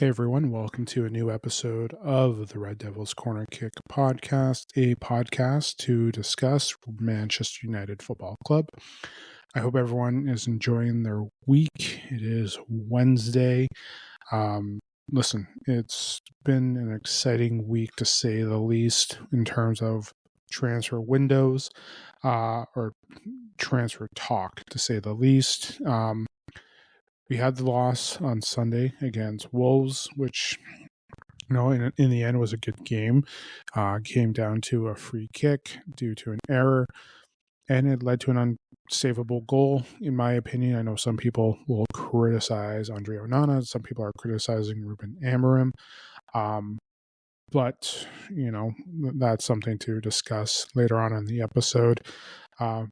Hey everyone, welcome to a new episode of the Red Devils Corner Kick podcast, a podcast to discuss Manchester United Football Club. I hope everyone is enjoying their week. It is Wednesday. Listen, it's been an exciting week to say the least in terms of transfer windows or transfer talk, to say the least. We had the loss on Sunday against Wolves, which, in the end was a good game. Came down to a free kick due to an error, and it led to an unsavable goal, in my opinion. I know some people will criticize Andre Onana. Some people are criticizing Ruben Amorim. But, that's something to discuss later on in the episode.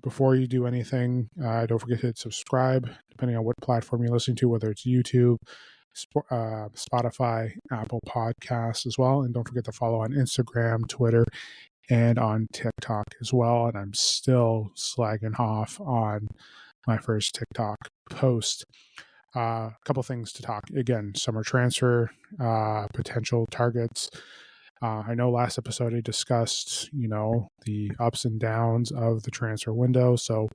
Before you do anything, don't forget to hit subscribe, depending on what platform you're listening to, whether it's YouTube, Spotify, Apple Podcasts as well. And don't forget to follow on Instagram, Twitter, and on TikTok as well. And I'm still slagging off on my first TikTok post. A couple things to talk. Again, summer transfer, potential targets. I know last episode I discussed, the ups and downs of the transfer window. So,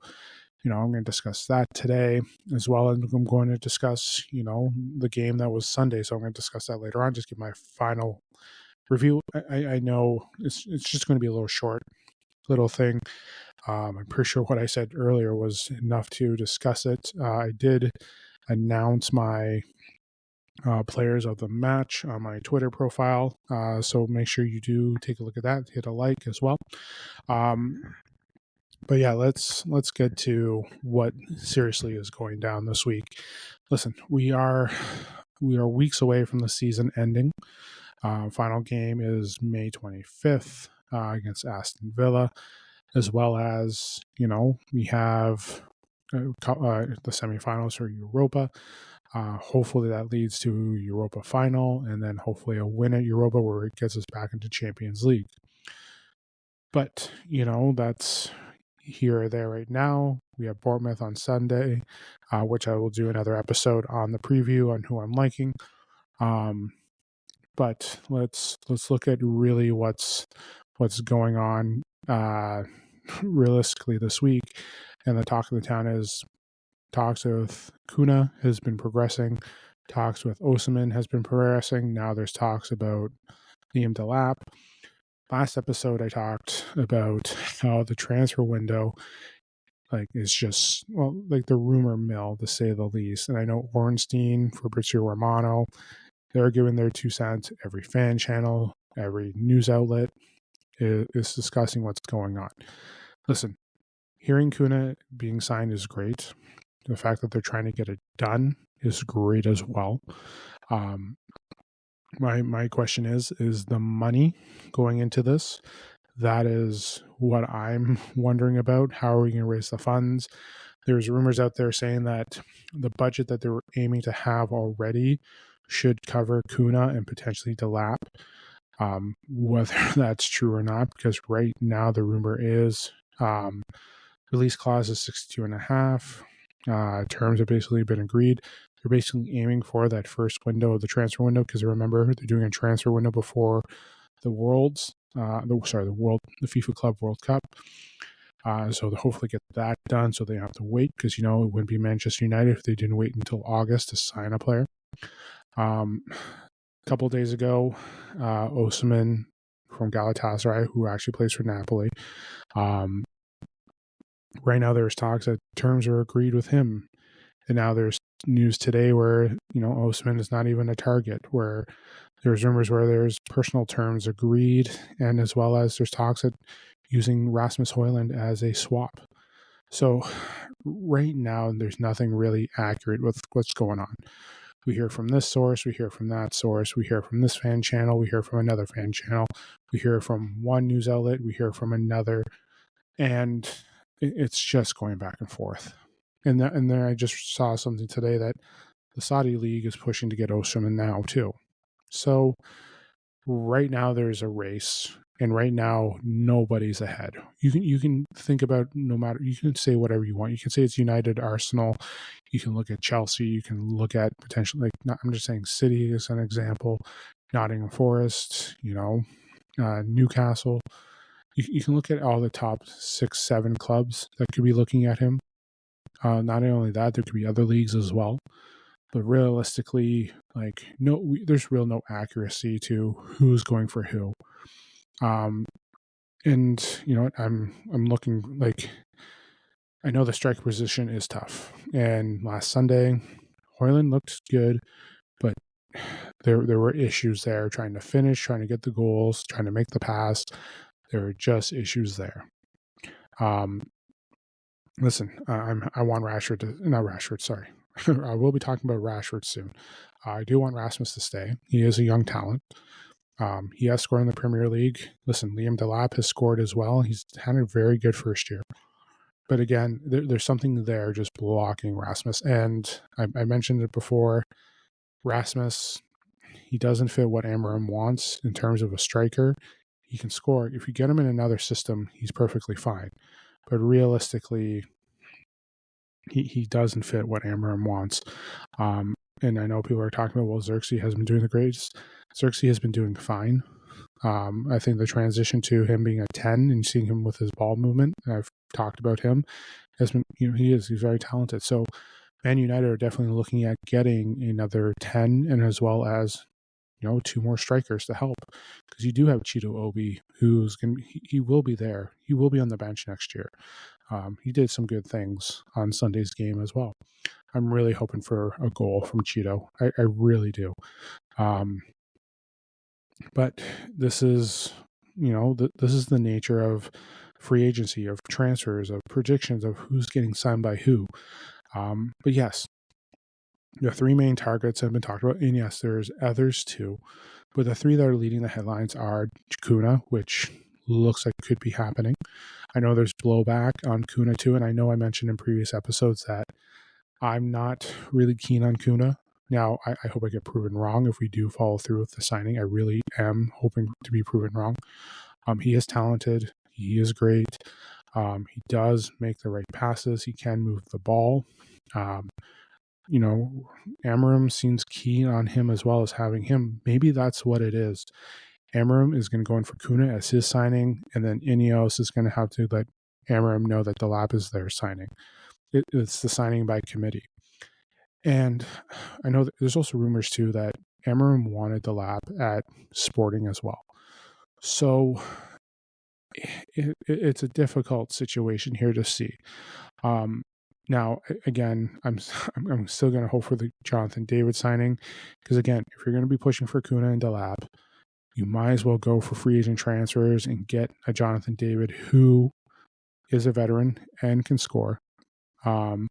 I'm going to discuss that today as well. And I'm going to discuss, the game that was Sunday. So I'm going to discuss that later on. Just give my final review. I know it's just going to be a little short, little thing. I'm pretty sure what I said earlier was enough to discuss it. I did announce my players of the match on my Twitter profile. So make sure you do take a look at that, hit a like as well. But yeah, let's get to what seriously is going down this week. Listen, we are weeks away from the season ending. Final game is May 25th against Aston Villa, as well as, we have the semifinals for Europa. Hopefully that leads to Europa final, and then hopefully a win at Europa where it gets us back into Champions League. But, that's here or there right now. We have Bournemouth on Sunday, which I will do another episode on the preview on who I'm liking. But let's look at really what's going on realistically this week. And the talk of the town is talks with Cunha has been progressing. Talks with Osimhen has been progressing. Now there's talks about Cunha and Delap. Last episode, I talked about how the transfer window, is just, the rumor mill, to say the least. And I know Ornstein, Fabrizio Romano, they're giving their 2 cents. Every fan channel, every news outlet is discussing what's going on. Listen, hearing Cunha being signed is great. The fact that they're trying to get it done is great as well. My question is the money going into this? That is what I'm wondering about. How are we going to raise the funds? There's rumors out there saying that the budget that they were aiming to have already should cover Cunha and potentially Delap. Whether that's true or not, because right now the rumor is release clause is 62.5. Terms have basically been agreed. They're basically aiming for that first window of the transfer window, because remember, they're doing a transfer window before the the FIFA Club World Cup. So they'll hopefully get that done, so they don't have to wait, because it wouldn't be Manchester United if they didn't wait until August to sign a player. A couple of days ago, Osimhen from Galatasaray, who actually plays for Napoli, right now there's talks that terms are agreed with him. And now there's news today where, Osimhen is not even a target, where there's rumors where there's personal terms agreed, and as well as there's talks at using Rasmus Højlund as a swap. So right now there's nothing really accurate with what's going on. We hear from this source, we hear from that source, we hear from this fan channel, we hear from another fan channel, we hear from one news outlet, we hear from another, and it's just going back and forth. And then I just saw something today that the Saudi League is pushing to get Osimhen now too. So right now there's a race And right now, nobody's ahead. You can think about, no matter, you can say whatever you want. You can say it's United, Arsenal. You can look at Chelsea. You can look at potentially, like, not, I'm just saying City is an example, Nottingham Forest, Newcastle. You can look at all the top 6, 7 clubs that could be looking at him. Not only that, there could be other leagues as well. But realistically, like, there's no accuracy to who's going for who. And you know what? I'm looking, like, I know the striker position is tough. And last Sunday, Hoyland looked good, but there were issues there, trying to finish, trying to get the goals, trying to make the pass. There were just issues there. Listen, I want Rashford to, not Rashford, sorry. I will be talking about Rashford soon. I do want Rasmus to stay. He is a young talent. He has scored in the Premier League. Listen, Liam Delap has scored as well. He's had a very good first year. But again, there's something there just blocking Rasmus. And I mentioned it before. Rasmus, he doesn't fit what Amorim wants in terms of a striker. He can score. If you get him in another system, he's perfectly fine. But realistically, he doesn't fit what Amorim wants. And I know people are talking about, well, Xerxes has been doing the greatest. Xerxes has been doing fine. I think the transition to him being a 10 and seeing him with his ball movement, and I've talked about him, has been, he's very talented. So Man United are definitely looking at getting another 10, and as well as, 2 more strikers to help, because you do have Cheeto Obi, who's he will be there. He will be on the bench next year. He did some good things on Sunday's game as well. I'm really hoping for a goal from Cheeto. I really do. But this is, this is the nature of free agency, of transfers, of predictions of who's getting signed by who. But yes, the 3 main targets have been talked about, and yes, there's others too. But the 3 that are leading the headlines are Cunha, which looks like could be happening. I know there's blowback on Cunha too, and I know I mentioned in previous episodes that I'm not really keen on Cunha. Now, I hope I get proven wrong if we do follow through with the signing. I really am hoping to be proven wrong. He is talented. He is great. He does make the right passes. He can move the ball. Amorim seems keen on him as well as having him. Maybe that's what it is. Amorim is going to go in for Cunha as his signing, and then Ineos is going to have to let Amorim know that Delap is their signing. It's the signing by committee. And I know that there's also rumors too that Amorim wanted Delap at Sporting as well. So it's a difficult situation here to see. Now, again, I'm still going to hope for the Jonathan David signing, because again, if you're going to be pushing for Cunha and Delap, you might as well go for free agent transfers and get a Jonathan David who is a veteran and can score. And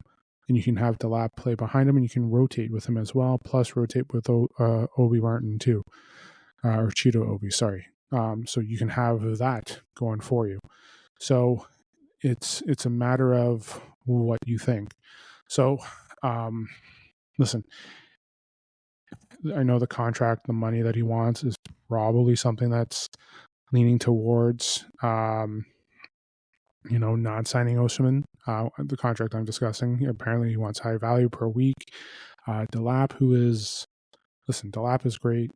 you can have Delap play behind him, and you can rotate with him as well, plus rotate with Obi Martin too, or Cheeto Obi, sorry. So you can have that going for you. So it's a matter of what you think. So listen, I know the contract, the money that he wants is probably something that's leaning towards not signing Osimhen. The contract I'm discussing, apparently he wants high value per week. Delap, Delap is great.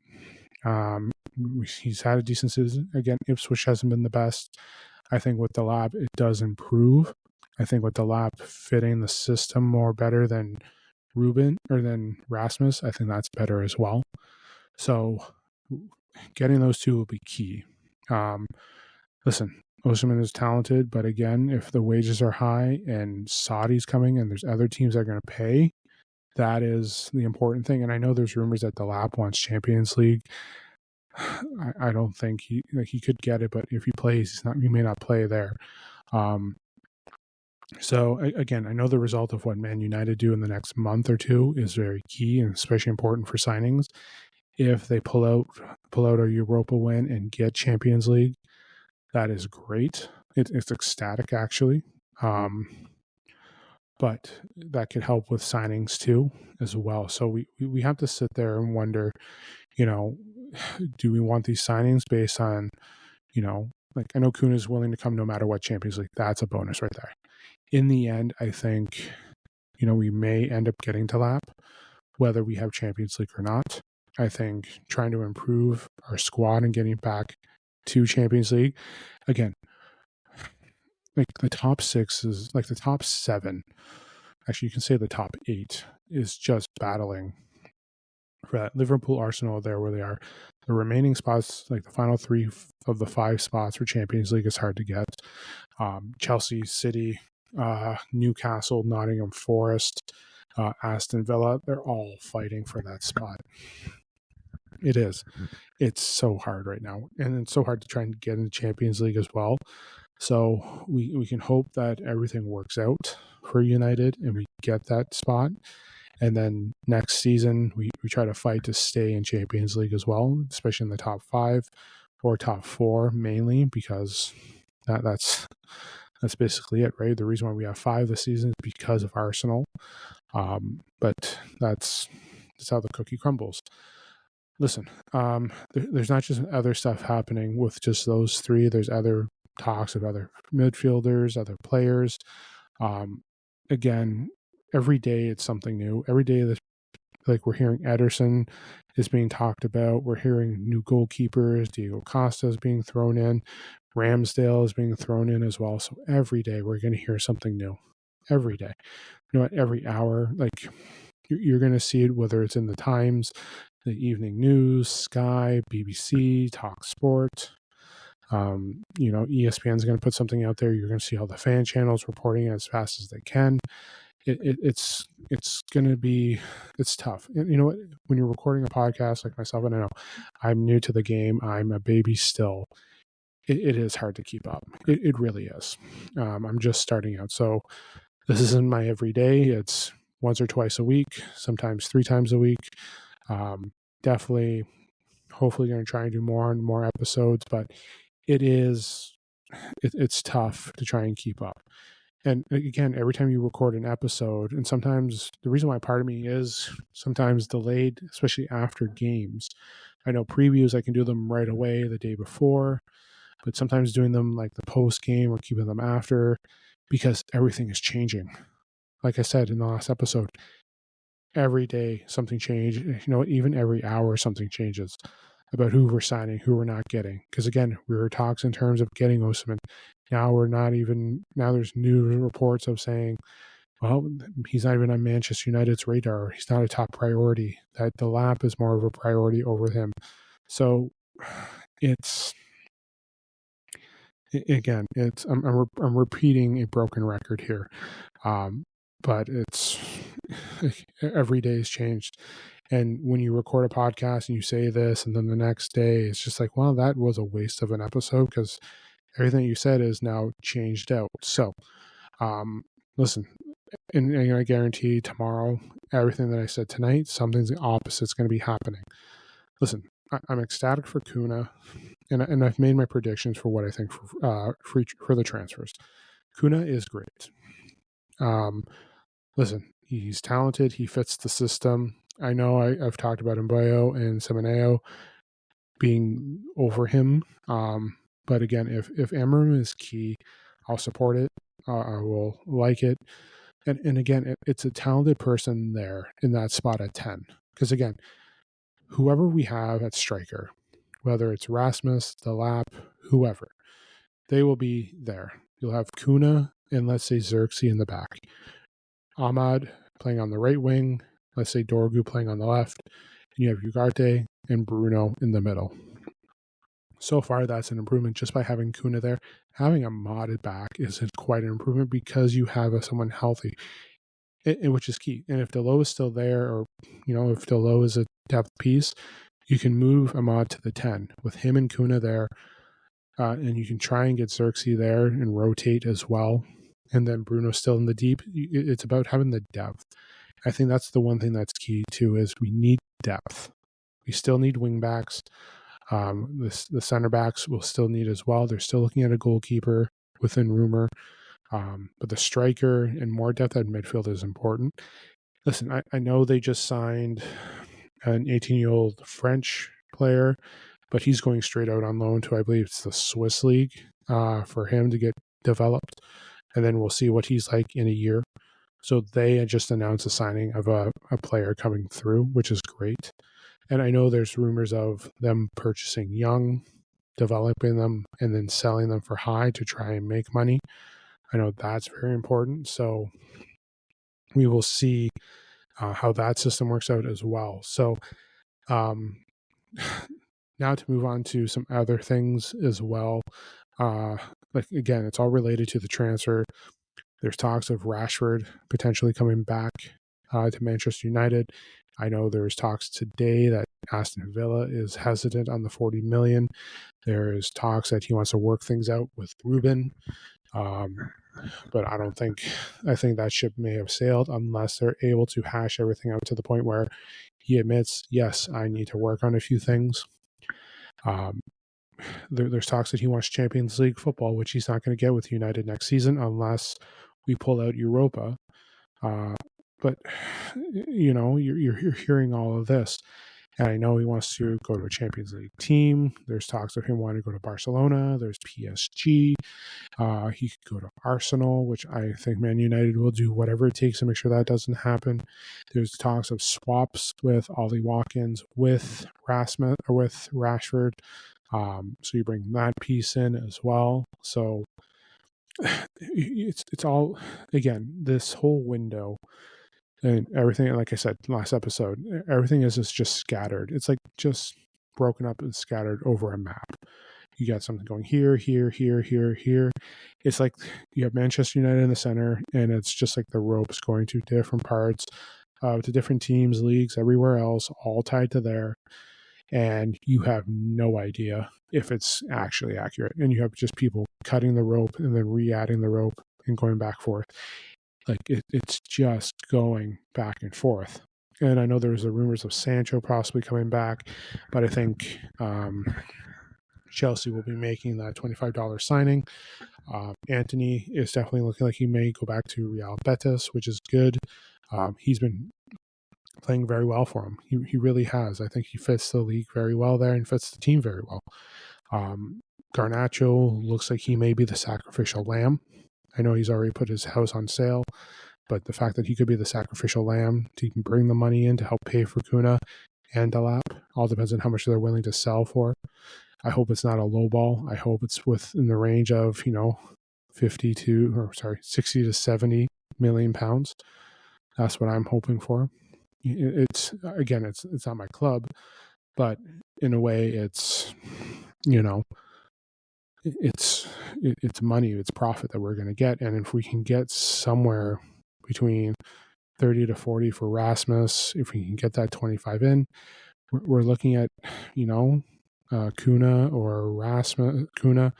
He's had a decent season. Again, Ipswich hasn't been the best. I think with Delap, it does improve. I think with Delap fitting the system more better than Ruben or than Rasmus, I think that's better as well. So getting those 2 will be key. Listen, Osimhen is talented, but again, if the wages are high and Saudi's coming and there's other teams that are going to pay, that is the important thing. And I know there's rumors that Delap wants Champions League. I don't think he could get it, but if he plays, he may not play there. So again, I know the result of what Man United do in the next month or 2 is very key and especially important for signings. If they pull out a Europa win and get Champions League, that is great. It's ecstatic, actually. But that could help with signings too, as well. So we have to sit there and wonder, do we want these signings based on, like I know Cunha is willing to come no matter what Champions League. That's a bonus right there. In the end, I think, we may end up getting to Delap, whether we have Champions League or not. I think trying to improve our squad and getting back to Champions League, again, like the top 6 is like the top 7. Actually, you can say the top 8 is just battling for that. Liverpool, Arsenal, there where they are. The remaining spots, like the final 3 of the 5 spots for Champions League, is hard to get. Chelsea, City, Newcastle, Nottingham Forest, Aston Villa, they're all fighting for that spot. It is. It's so hard right now. And it's so hard to try and get in the Champions League as well. So we can hope that everything works out for United and we get that spot. And then next season, we try to fight to stay in Champions League as well, especially in the top 5 or top 4 mainly, because that's basically it, right? The reason why we have 5 this season is because of Arsenal. But that's how the cookie crumbles. Listen, there's not just other stuff happening with just those 3. There's other talks of other midfielders, other players. Again, every day it's something new. Every day that, like, we're hearing Ederson is being talked about. We're hearing new goalkeepers. Diego Costa is being thrown in. Ramsdale is being thrown in as well. So every day we're going to hear something new. Every day. Every hour. Like, you're going to see it, whether it's in the Times, the Evening News, Sky, BBC, Talk Sport. ESPN's going to put something out there. You're going to see all the fan channels reporting as fast as they can. It's going to be, it's tough. And you know what? When you're recording a podcast like myself, and I know I'm new to the game, I'm a baby still. It is hard to keep up. It really is. I'm just starting out. So this isn't my everyday. It's once or twice a week, sometimes 3 times a week. Definitely, hopefully going to try and do more and more episodes, but it's tough to try and keep up. And again, every time you record an episode, and sometimes the reason why part of me is sometimes delayed, especially after games. I know previews, I can do them right away the day before, but sometimes doing them like the post game or keeping them after, because everything is changing. Like I said in the last episode, every day something changes. Even every hour something changes about who we're signing, who we're not getting. Because again, we were talks in terms of getting Osimhen. Now there's new reports of saying, well, he's not even on Manchester United's radar. He's not a top priority. That Delap is more of a priority over him. So I'm repeating a broken record here. But it's every day has changed. And when you record a podcast and you say this, and then the next day it's just like, well, that was a waste of an episode because everything you said is now changed out. So, listen, and I guarantee tomorrow, everything that I said tonight, something's the opposite's going to be happening. Listen, I'm ecstatic for Cunha, and I've made my predictions for what I think for the transfers. Cunha is great. Listen, he's talented. He fits the system. I know I've talked about Mbayo and Semenyo being over him. But again, if Amorim is key, I'll support it. I will like it. And again, it's a talented person there in that spot at 10. Because again, whoever we have at striker, whether it's Rasmus, Delap, whoever, they will be there. You'll have Cunha and let's say Xerxes in the back. Ahmad playing on the right wing, let's say Dorgu playing on the left, and you have Ugarte and Bruno in the middle. So far, that's an improvement just by having Cunha there. Having a modded back is quite an improvement because you have someone healthy, which is key. And if Delap is still there, or if Delap is a depth piece, you can move Ahmad to the 10 with him and Cunha there, and you can try and get Xerxes there and rotate as well. And then Bruno still in the deep. It's about having the depth. I think that's the one thing that's key too, is we need depth. We still need wing backs. The center backs will still need as well. They're still looking at a goalkeeper within rumor. But the striker and more depth at midfield is important. Listen, I know they just signed an 18-year-old French player but he's going straight out on loan to, I believe it's the Swiss League, for him to get developed. And then we'll see what he's like in a year. So they had just announced the signing of a player coming through, which is great. And I know there's rumors of them purchasing young, developing them, and then selling them for high to try and make money. I know that's very important. So we will see how that system works out as well. So now to move on to some other things as well. Like again, it's all related to the transfer. There's talks of Rashford potentially coming back to Manchester United. I know there's talks today that Aston Villa is hesitant on the 40 million. There is talks that he wants to work things out with Ruben. But I think that ship may have sailed unless they're able to hash everything out to the point where he admits, yes, I need to work on a few things. There's talks that he wants Champions League football, which he's not going to get with United next season unless we pull out Europa. But you're hearing all of this, and I know he wants to go to a Champions League team. There's talks of him wanting to go to Barcelona. There's PSG. He could go to Arsenal, which I think Man United will do whatever it takes to make sure that doesn't happen. There's talks of swaps with Ollie Watkins, with Rasmus or with Rashford. So you bring that piece in as well. So it's all, again, this whole window and everything, like I said last episode, everything is just scattered. It's like just broken up and scattered over a map. You got something going here, here, here, here, here. It's like you have Manchester United in the center, and it's just like the ropes going to different parts, to different teams, leagues, everywhere else, all tied to there. And you have no idea if it's actually accurate. And you have just people cutting the rope and then re-adding the rope and going back and forth. Like it's just going back and forth. And I know there's the rumors of Sancho possibly coming back, but I think Chelsea will be making that $25 signing. Anthony is definitely looking like he may go back to Real Betis, which is good. He's been playing very well for him. He really has. I think he fits the league very well there and fits the team very well. Garnacho looks like he may be the sacrificial lamb. I know he's already put his house on sale, but the fact that he could be the sacrificial lamb to bring the money in to help pay for Cunha and Delap, all depends on how much they're willing to sell for. I hope it's not a low ball. I hope it's within the range of, 60 to 70 million pounds. That's what I'm hoping for. It's not my club, but in a way it's it's money, it's profit that we're going to get. And if we can get somewhere between 30 to 40 for Rasmus, if we can get that 25 in, we're looking at, Cunha or Rasmus, Cunha,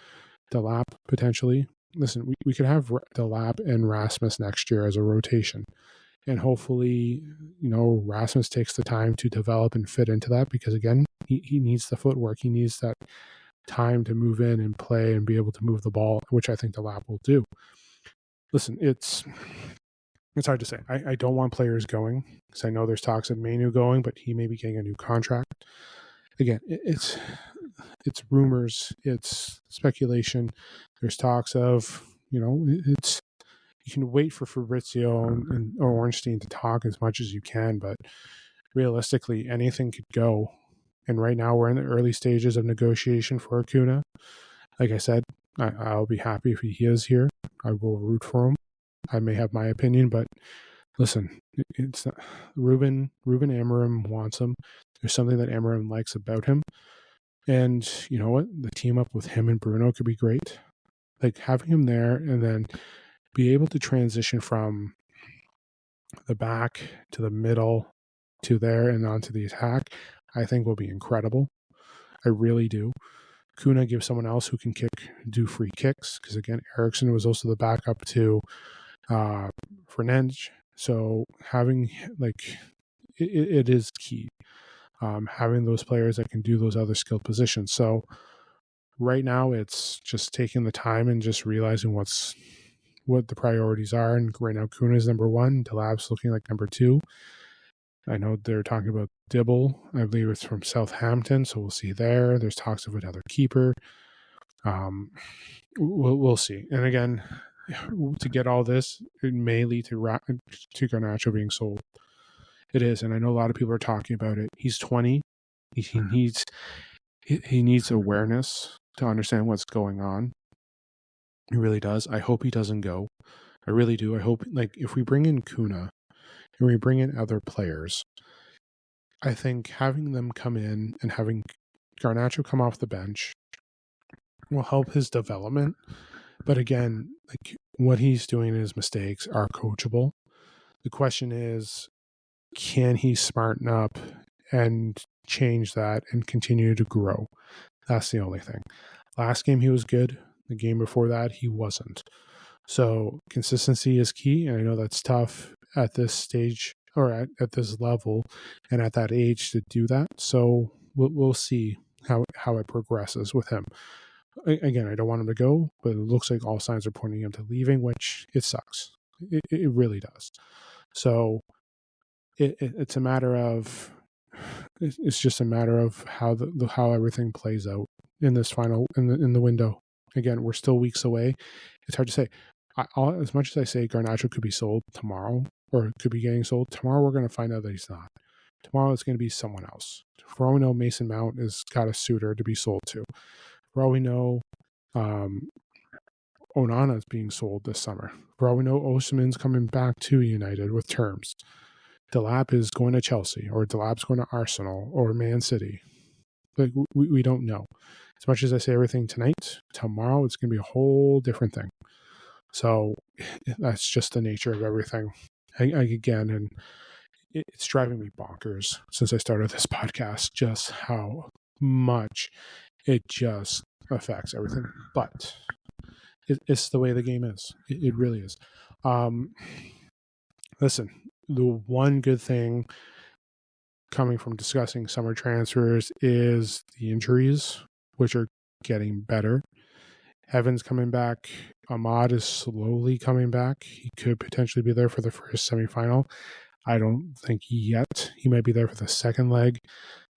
Delap potentially. Listen, we could have Delap and Rasmus next year as a rotation. And hopefully, Rasmus takes the time to develop and fit into that because, again, he needs the footwork. He needs that time to move in and play and be able to move the ball, which I think Delap will do. Listen, it's hard to say. I don't want players going because I know there's talks of Manu going, but he may be getting a new contract. Again, it's rumors, it's speculation. There's talks of, it's, you can wait for Fabrizio and Ornstein to talk as much as you can, but realistically, anything could go. And right now, we're in the early stages of negotiation for Acuna. Like I said, I'll be happy if he is here. I will root for him. I may have my opinion, but listen, it's Ruben Amorim wants him. There's something that Amorim likes about him. And you know what? The team up with him and Bruno could be great. Like having him there and then be able to transition from the back to the middle to there and onto the attack, I think will be incredible. I really do. Cunha gives someone else who can do free kicks, because again, Eriksson was also the backup to Fernandes. So having it is key. Having those players that can do those other skilled positions. So right now it's just taking the time and just realizing what the priorities are. And right now Cunha is number one. Delap's looking like number two. I know they're talking about Dibble. I believe it's from Southampton, so we'll see there. There's talks of another keeper. We'll see. And again, to get all this, it may lead to Garnacho being sold. It is, and I know a lot of people are talking about it. He's 20. He needs awareness to understand what's going on. He really does. I hope he doesn't go. I really do. I hope, like, if we bring in Cunha and we bring in other players, I think having them come in and having Garnacho come off the bench will help his development. But again, like, what he's doing in his mistakes are coachable. The question is, can he smarten up and change that and continue to grow? That's the only thing. Last game he was good. The game before that he wasn't. So consistency is key, and I know that's tough at this stage or at this level and at that age to do that. So we'll see how it progresses with him. Again, I don't want him to go, but it looks like all signs are pointing him to leaving, which it sucks. It really does. So it's a matter of, it's just a matter of how everything plays out in this final in the window. Again, we're still weeks away. It's hard to say. As much as I say Garnacho could be sold tomorrow or could be getting sold tomorrow, we're going to find out that he's not. Tomorrow it's going to be someone else. For all we know, Mason Mount has got a suitor to be sold to. For all we know, Onana is being sold this summer. For all we know, Osimhen's coming back to United with terms. Delap is going to Chelsea, or Delap's going to Arsenal or Man City. Like, we don't know. As much as I say everything tonight, tomorrow it's going to be a whole different thing. So that's just the nature of everything. Again, and it's driving me bonkers since I started this podcast, just how much it just affects everything. But it's the way the game is. It really is. Listen, the one good thing coming from discussing summer transfers is the injuries, which are getting better. Heaven's coming back. Ahmad is slowly coming back. He could potentially be there for the first semifinal. I don't think yet. He might be there for the second leg.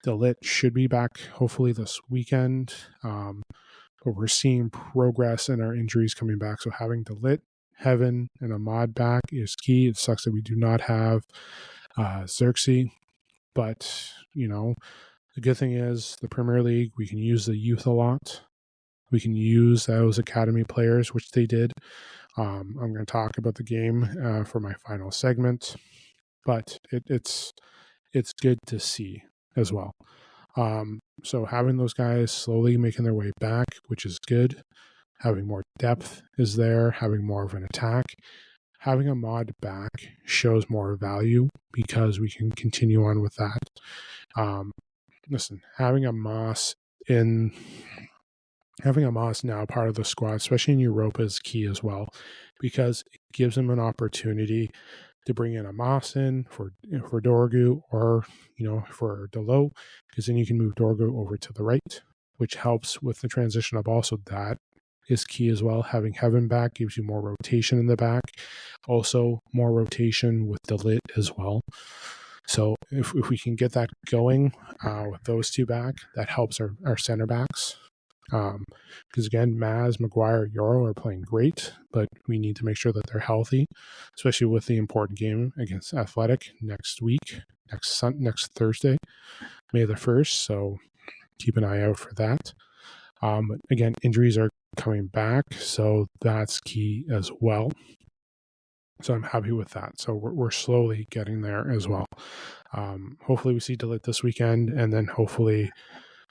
Delap should be back hopefully this weekend. But we're seeing progress in our injuries coming back. So having Delap, Heaven, and Ahmad back is key. It sucks that we do not have Xerxes. But, the good thing is the Premier League, we can use the youth a lot. We can use those academy players, which they did. I'm going to talk about the game for my final segment, but it's good to see as well. So having those guys slowly making their way back, which is good. Having more depth is there. Having more of an attack. Having a mod back shows more value because we can continue on with that. Listen, having a Moss now part of the squad, especially in Europa, is key as well, because it gives him an opportunity to bring in a Moss in for Dorgu or for Delap, because then you can move Dorgu over to the right, which helps with the transition of ball. So that is key as well. Having Heaven back gives you more rotation in the back, also more rotation with Delap as well. So if we can get that going with those two back, that helps our center backs. Because again, Maz, Maguire, Euro are playing great, but we need to make sure that they're healthy, especially with the important game against Athletic next Thursday, May the 1st. So keep an eye out for that. But again, injuries are coming back, so that's key as well. So I'm happy with that. So we're slowly getting there as well. Hopefully we see Delap this weekend, and then hopefully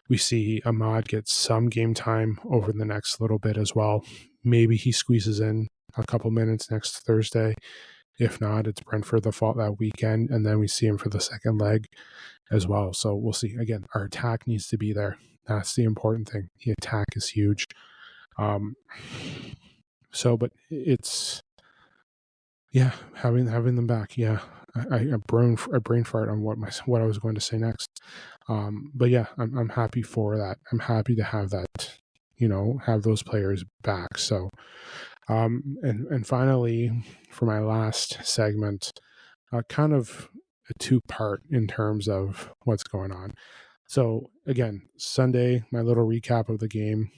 we see Ahmad get some game time over the next little bit as well. Maybe he squeezes in a couple minutes next Thursday. If not, it's Brentford that weekend, and then we see him for the second leg as well. So we'll see. Again, our attack needs to be there. That's the important thing. The attack is huge. But it's, having them back. Yeah, I brain fart on what I was going to say next. But yeah, I'm happy for that. I'm happy to have that, have those players back. So, and finally, for my last segment, kind of a two-part in terms of what's going on. So again, Sunday, my little recap of the game.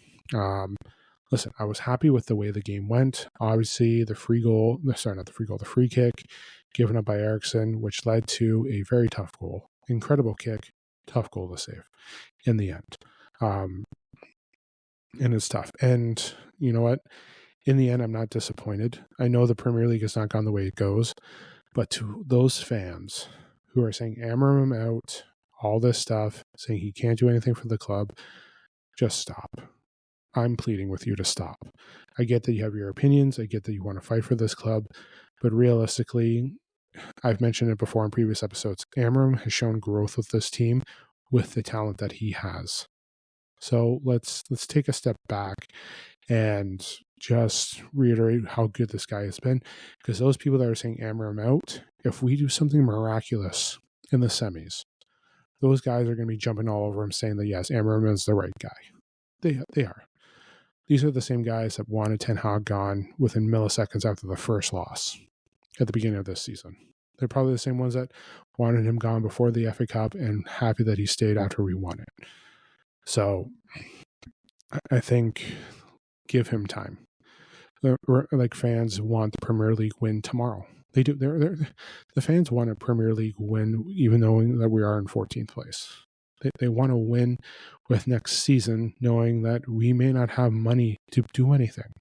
Listen, I was happy with the way the game went. Obviously, the free kick given up by Eriksson, which led to a very tough goal. Incredible kick, tough goal to save in the end. And it's tough. And you know what? In the end, I'm not disappointed. I know the Premier League has not gone the way it goes, but to those fans who are saying Amorim out, all this stuff, saying he can't do anything for the club, just stop. I'm pleading with you to stop. I get that you have your opinions. I get that you want to fight for this club, but realistically, I've mentioned it before in previous episodes, Amorim has shown growth with this team with the talent that he has. So let's take a step back and just reiterate how good this guy has been, because those people that are saying Amorim out, if we do something miraculous in the semis, those guys are going to be jumping all over him saying that, yes, Amorim is the right guy. They are. These are the same guys that wanted Ten Hag gone within milliseconds after the first loss at the beginning of this season. They're probably the same ones that wanted him gone before the FA Cup and happy that he stayed after we won it. So I think give him time. Like, fans want the Premier League win tomorrow. They do. The fans want a Premier League win, even knowing that we are in 14th place. They want to win with next season, knowing that we may not have money to do anything.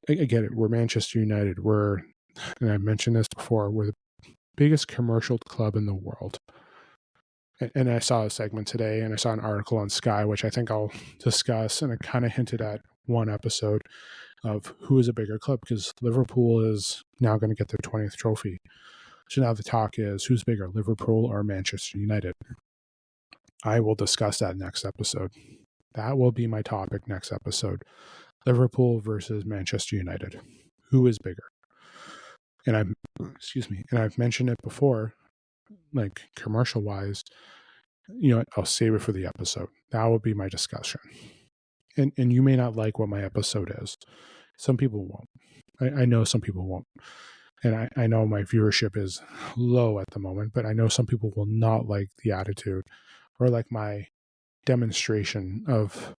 I get it. We're Manchester United. And I mentioned this before, we're the biggest commercial club in the world. And I saw a segment today, and I saw an article on Sky, which I think I'll discuss, and it kind of hinted at one episode of who is a bigger club, because Liverpool is now going to get their 20th trophy. So now the talk is, who's bigger, Liverpool or Manchester United? I will discuss that next episode. That will be my topic next episode. Liverpool versus Manchester United. Who is bigger? And I've mentioned it before, like, commercial wise. You know what? I'll save it for the episode. That will be my discussion. And you may not like what my episode is. Some people won't. I know some people won't. And I know my viewership is low at the moment, but I know some people will not like the attitude or like my demonstration of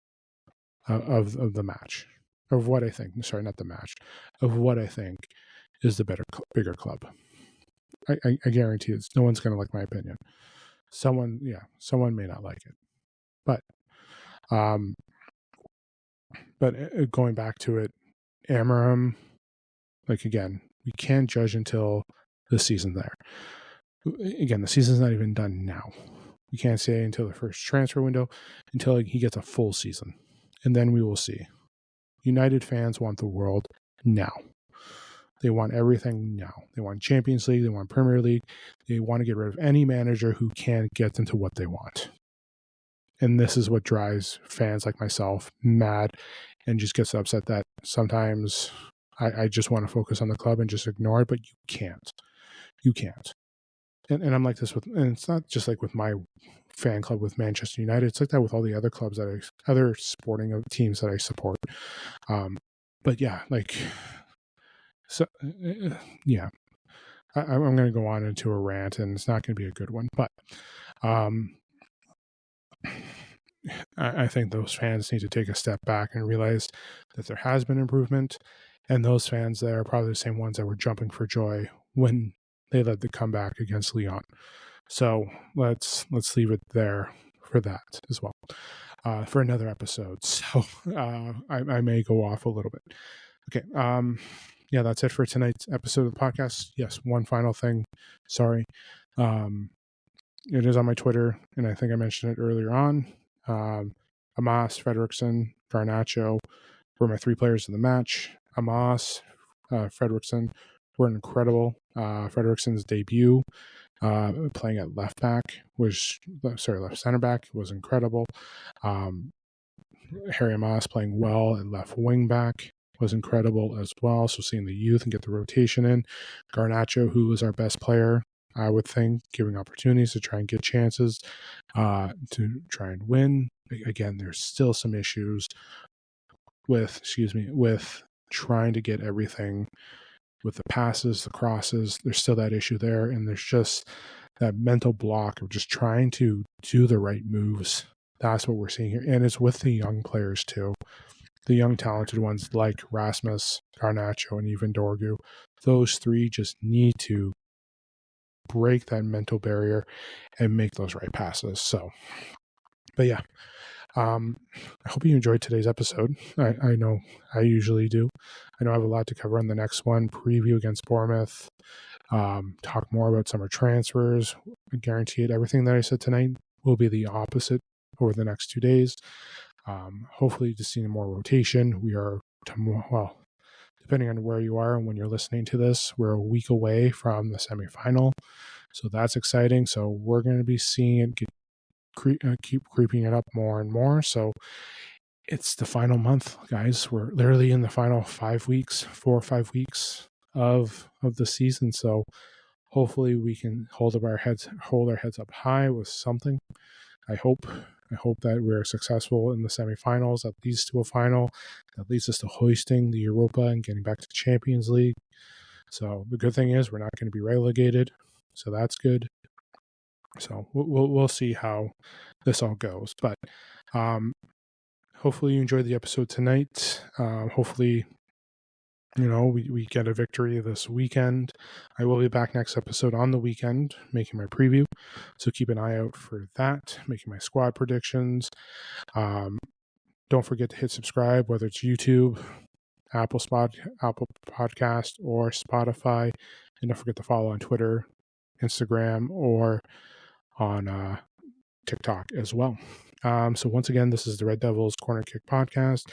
the match, of what I think. Sorry, not the match, of what I think is the bigger club. I guarantee it's no one's going to like my opinion. Someone may not like it, but going back to it, Amorim, like, again, we can't judge until the season's there. Again, the season's not even done now. We can't say until the first transfer window, until he gets a full season. And then we will see. United fans want the world now. They want everything now. They want Champions League. They want Premier League. They want to get rid of any manager who can't get them to what they want. And this is what drives fans like myself mad and just gets upset that sometimes I just want to focus on the club and just ignore it, but you can't. You can't. And I'm like this and it's not just like with my fan club with Manchester United. It's like that with all the other clubs other sporting teams that I support. But yeah, like, so yeah, I'm going to go on into a rant, and it's not going to be a good one. But I think those fans need to take a step back and realize that there has been improvement, and those fans there are probably the same ones that were jumping for joy when they led the comeback against Lyon. So let's leave it there for that as well, for another episode. So I may go off a little bit. Okay. Yeah, that's it for tonight's episode of the podcast. Yes, one final thing. Sorry. It is on my Twitter, and I think I mentioned it earlier on. Amos, Fredrickson, Garnacho were my three players of the match. Amos, Fredrickson were incredible. Fredrickson's debut playing at left center back was incredible. Harry Amos playing well at left wing back was incredible as well. So seeing the youth and get the rotation in. Garnacho, who was our best player, I would think, giving opportunities to try and get chances to try and win. Again, there's still some issues with trying to get everything with the passes, the crosses. There's still that issue there, and there's just that mental block of just trying to do the right moves. That's what we're seeing here, and it's with the young players too. The young talented ones like Rasmus, Garnacho, and even Dorgu. Those three just need to break that mental barrier and make those right passes. So, but yeah, I hope you enjoyed today's episode. I know I usually do. I know I have a lot to cover on the next one. Preview against Bournemouth. Talk more about summer transfers. I guarantee it. Everything that I said tonight will be the opposite over the next 2 days. Hopefully just seeing more rotation. We are, depending on where you are and when you're listening to this, we're a week away from the semifinal. So that's exciting. So we're going to be seeing it keep creeping it up more and more. So it's the final month, guys. We're literally in the final 5 weeks, 4 or 5 weeks of the season. So hopefully we can hold our heads up high with something. I hope that we're successful in the semifinals, that leads to a final, that leads us to hoisting the Europa and getting back to the Champions League. So the good thing is we're not going to be relegated, so that's good. So we'll see how this all goes. But hopefully you enjoyed the episode tonight. Hopefully, we get a victory this weekend. I will be back next episode on the weekend, making my preview. So keep an eye out for that, making my squad predictions. Don't forget to hit subscribe, whether it's YouTube, Apple Podcast, or Spotify. And don't forget to follow on Twitter, Instagram, or on TikTok as well. So once again, this is the Red Devils Corner Kick Podcast.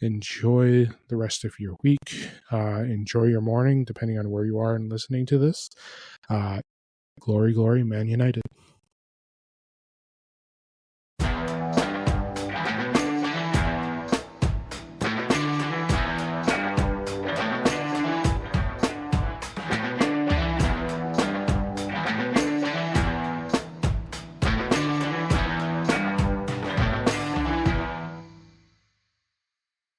Enjoy the rest of your week. Enjoy your morning, depending on where you are and listening to this. Glory, glory, Man United.